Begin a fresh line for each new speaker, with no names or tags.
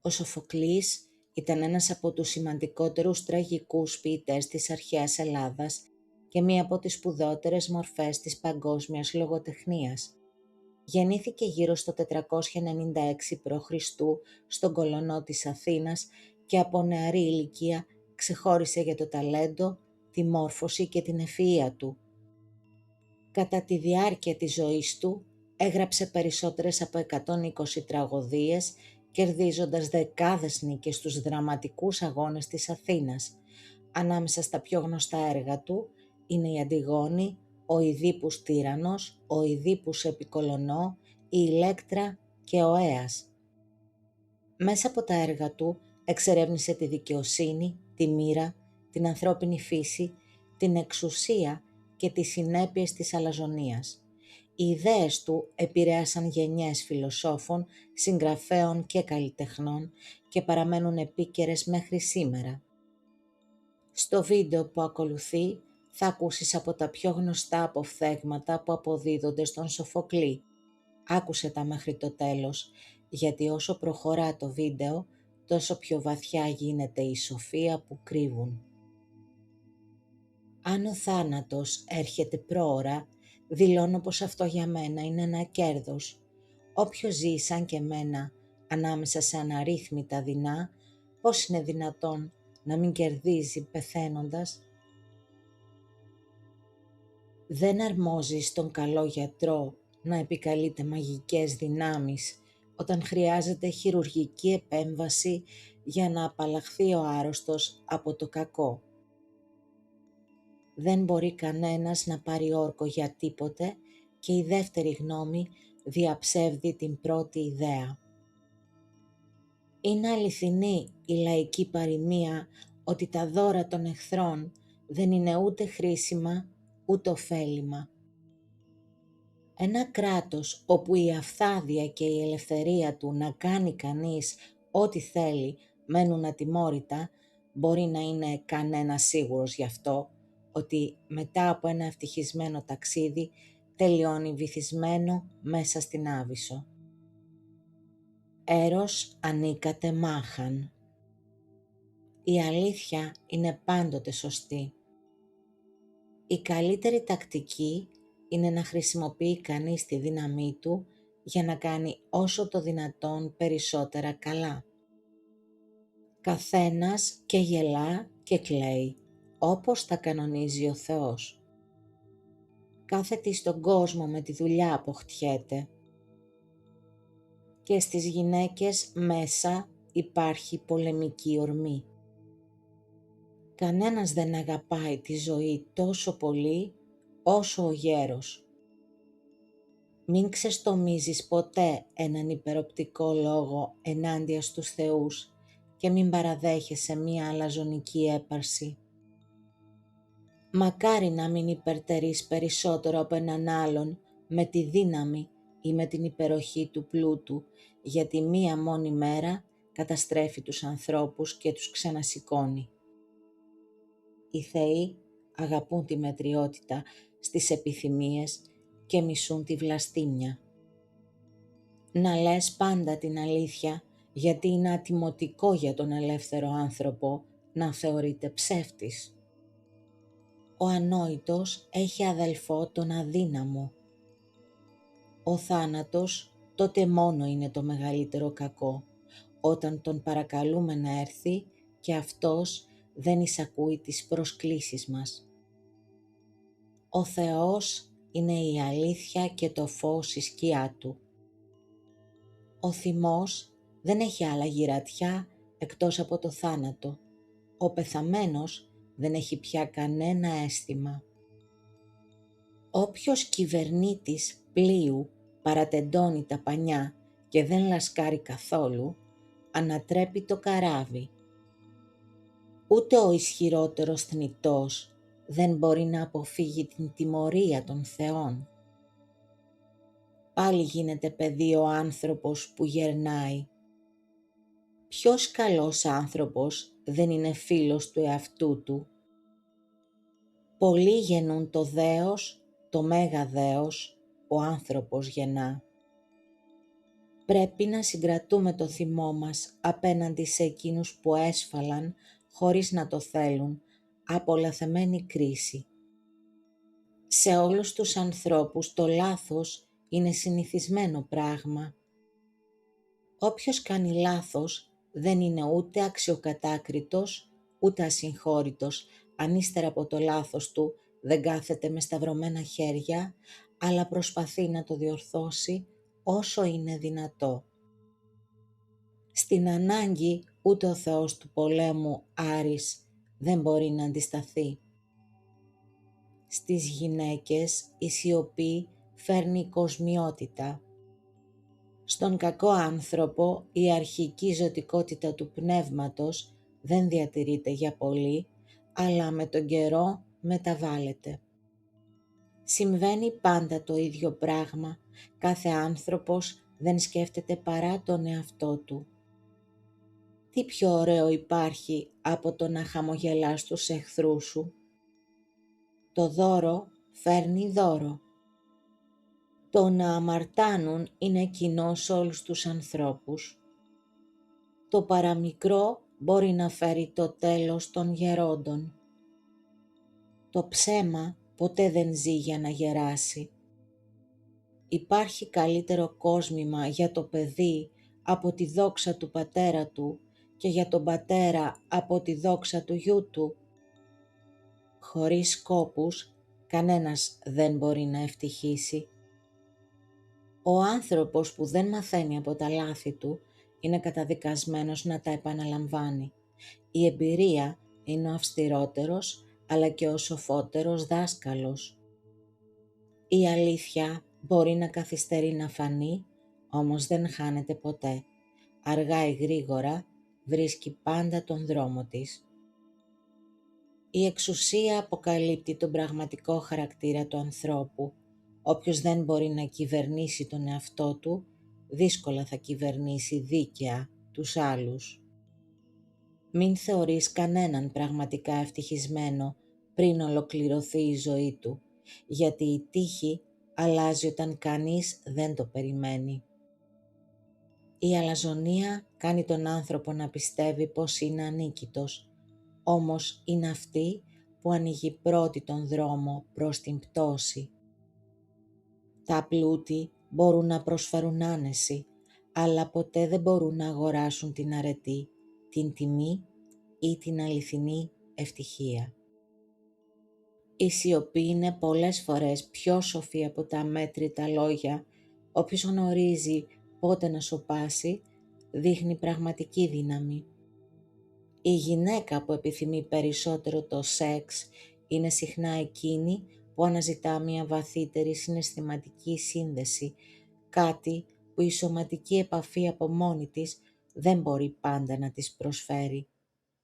Ο Σοφοκλής ήταν ένας από τους σημαντικότερους τραγικούς ποιητές της αρχαίας Ελλάδας και μία από τις σπουδαιότερες μορφές της παγκόσμιας λογοτεχνίας. Γεννήθηκε γύρω στο 496 π.Χ. στον κολονό της Αθήνας και από νεαρή ηλικία ξεχώρισε για το ταλέντο, τη μόρφωση και την ευφυΐα του. Κατά τη διάρκεια της ζωής του έγραψε περισσότερες από 120 τραγωδίες, κερδίζοντας δεκάδες νίκες στους δραματικούς αγώνες της Αθήνας. Ανάμεσα στα πιο γνωστά έργα του είναι η Αντιγόνη, ο Ιδίππους Τύραννος, ο Ιδίππους Επικολονώ, η Ηλέκτρα και ο Αίας. Μέσα από τα έργα του εξερεύνησε τη δικαιοσύνη, τη μοίρα, την ανθρώπινη φύση, την εξουσία και τις συνέπειες της αλαζονίας. Οι ιδέες του επηρέασαν γενιές φιλοσόφων, συγγραφέων και καλλιτεχνών και παραμένουν επίκαιρες μέχρι σήμερα. Στο βίντεο που ακολουθεί θα ακούσεις από τα πιο γνωστά αποφθέγματα που αποδίδονται στον Σοφοκλή. Άκουσε τα μέχρι το τέλος, γιατί όσο προχωρά το βίντεο, τόσο πιο βαθιά γίνεται η σοφία που κρύβουν. Αν ο θάνατος έρχεται πρόωρα, δηλώνω πως αυτό για μένα είναι ένα κέρδος. Όποιος ζει σαν και μένα, ανάμεσα σε αναρρύθμιτα δεινά, πώς είναι δυνατόν να μην κερδίζει πεθαίνοντας? Δεν αρμόζει στον καλό γιατρό να επικαλείται μαγικές δυνάμεις όταν χρειάζεται χειρουργική επέμβαση για να απαλλαχθεί ο άρρωστος από το κακό. Δεν μπορεί κανένας να πάρει όρκο για τίποτε και η δεύτερη γνώμη διαψεύδει την πρώτη ιδέα. Είναι αληθινή η λαϊκή παροιμία ότι τα δώρα των εχθρών δεν είναι ούτε χρήσιμα ούτε ωφέλιμα. Ένα κράτος όπου η αυθάδεια και η ελευθερία του να κάνει κανείς ό,τι θέλει μένουν ατιμόρυτα, μπορεί να είναι κανένας σίγουρος γι' αυτό, ότι μετά από ένα ευτυχισμένο ταξίδι τελειώνει βυθισμένο μέσα στην Άβυσσο. Έρος ανίκατε μάχαν. Η αλήθεια είναι πάντοτε σωστή. Η καλύτερη τακτική είναι να χρησιμοποιεί κανείς τη δύναμή του για να κάνει όσο το δυνατόν περισσότερα καλά. Καθένας και γελά και κλαίει, όπως τα κανονίζει ο Θεός. Κάθε τι στον κόσμο με τη δουλειά αποκτιέται. Και στις γυναίκες μέσα υπάρχει πολεμική ορμή. Κανένας δεν αγαπάει τη ζωή τόσο πολύ όσο ο γέρος. Μην ξεστομίζεις ποτέ έναν υπεροπτικό λόγο ενάντια στους θεούς και μην παραδέχεσαι μία αλαζονική έπαρση. Μακάρι να μην υπερτερείς περισσότερο από έναν άλλον με τη δύναμη ή με την υπεροχή του πλούτου, γιατί μία μόνη μέρα καταστρέφει τους ανθρώπους και τους ξανασηκώνει. Οι θεοί αγαπούν τη μετριότητα στις επιθυμίες και μισούν τη βλαστήμια. Να λες πάντα την αλήθεια, γιατί είναι ατιμωτικό για τον ελεύθερο άνθρωπο να θεωρείται ψεύτης. Ο ανόητος έχει αδελφό τον αδύναμο. Ο θάνατος τότε μόνο είναι το μεγαλύτερο κακό, όταν τον παρακαλούμε να έρθει και αυτός δεν εισακούει τις προσκλήσεις μας. Ο Θεός είναι η αλήθεια και το φως η σκιά του. Ο θυμός δεν έχει άλλα γυρατιά εκτός από το θάνατο. Ο πεθαμένος δεν έχει πια κανένα αίσθημα. Όποιος κυβερνήτης πλοίου παρατεντώνει τα πανιά και δεν λασκάρει καθόλου, ανατρέπει το καράβι. Ούτε ο ισχυρότερος θνητός δεν μπορεί να αποφύγει την τιμωρία των θεών. Πάλι γίνεται παιδί ο άνθρωπος που γερνάει. Ποιος καλός άνθρωπος δεν είναι φίλος του εαυτού του? Πολλοί γεννούν το δέος, το μέγα δέος, ο άνθρωπος γεννά. Πρέπει να συγκρατούμε το θυμό μας απέναντι σε εκείνους που έσφαλαν χωρίς να το θέλουν, από λαθεμένη κρίση. Σε όλους τους ανθρώπους το λάθος είναι συνηθισμένο πράγμα. Όποιος κάνει λάθος δεν είναι ούτε αξιοκατάκριτος, ούτε ασυγχώρητος, αν ύστερα από το λάθος του δεν κάθεται με σταυρωμένα χέρια, αλλά προσπαθεί να το διορθώσει όσο είναι δυνατό. Στην ανάγκη ούτε ο Θεός του πολέμου Άρης δεν μπορεί να αντισταθεί. Στις γυναίκες η σιωπή φέρνει κοσμιότητα. Στον κακό άνθρωπο η αρχική ζωτικότητα του πνεύματος δεν διατηρείται για πολύ, αλλά με τον καιρό μεταβάλλεται. Συμβαίνει πάντα το ίδιο πράγμα, κάθε άνθρωπος δεν σκέφτεται παρά τον εαυτό του. Τι πιο ωραίο υπάρχει από το να χαμογελάς τους εχθρούς σου? Το δώρο φέρνει δώρο. Το να αμαρτάνουν είναι κοινό σε όλους τους ανθρώπους. Το παραμικρό μπορεί να φέρει το τέλος των γερόντων. Το ψέμα ποτέ δεν ζει για να γεράσει. Υπάρχει καλύτερο κόσμημα για το παιδί από τη δόξα του πατέρα του και για τον πατέρα από τη δόξα του γιού του. Χωρίς σκόπους κανένας δεν μπορεί να ευτυχήσει. Ο άνθρωπος που δεν μαθαίνει από τα λάθη του είναι καταδικασμένος να τα επαναλαμβάνει. Η εμπειρία είναι ο αυστηρότερος αλλά και ο σοφότερος δάσκαλος. Η αλήθεια μπορεί να καθυστερεί να φανεί, όμως δεν χάνεται ποτέ. Αργά ή γρήγορα βρίσκει πάντα τον δρόμο της. Η εξουσία αποκαλύπτει τον πραγματικό χαρακτήρα του ανθρώπου. Όποιος δεν μπορεί να κυβερνήσει τον εαυτό του, δύσκολα θα κυβερνήσει δίκαια τους άλλους. Μην θεωρείς κανέναν πραγματικά ευτυχισμένο πριν ολοκληρωθεί η ζωή του, γιατί η τύχη αλλάζει όταν κανείς δεν το περιμένει. Η αλαζονία κάνει τον άνθρωπο να πιστεύει πως είναι ανίκητος, όμως είναι αυτή που ανοίγει πρώτη τον δρόμο προς την πτώση. Τα πλούτη μπορούν να προσφέρουν άνεση, αλλά ποτέ δεν μπορούν να αγοράσουν την αρετή, την τιμή ή την αληθινή ευτυχία. Η σιωπή είναι πολλές φορές πιο σοφή από τα αμέτρητα λόγια. Όποιος γνωρίζει πότε να σωπάσει, δείχνει πραγματική δύναμη. Η γυναίκα που επιθυμεί περισσότερο το σεξ είναι συχνά εκείνη που αναζητά μια βαθύτερη συναισθηματική σύνδεση, κάτι που η σωματική επαφή από μόνη της δεν μπορεί πάντα να της προσφέρει.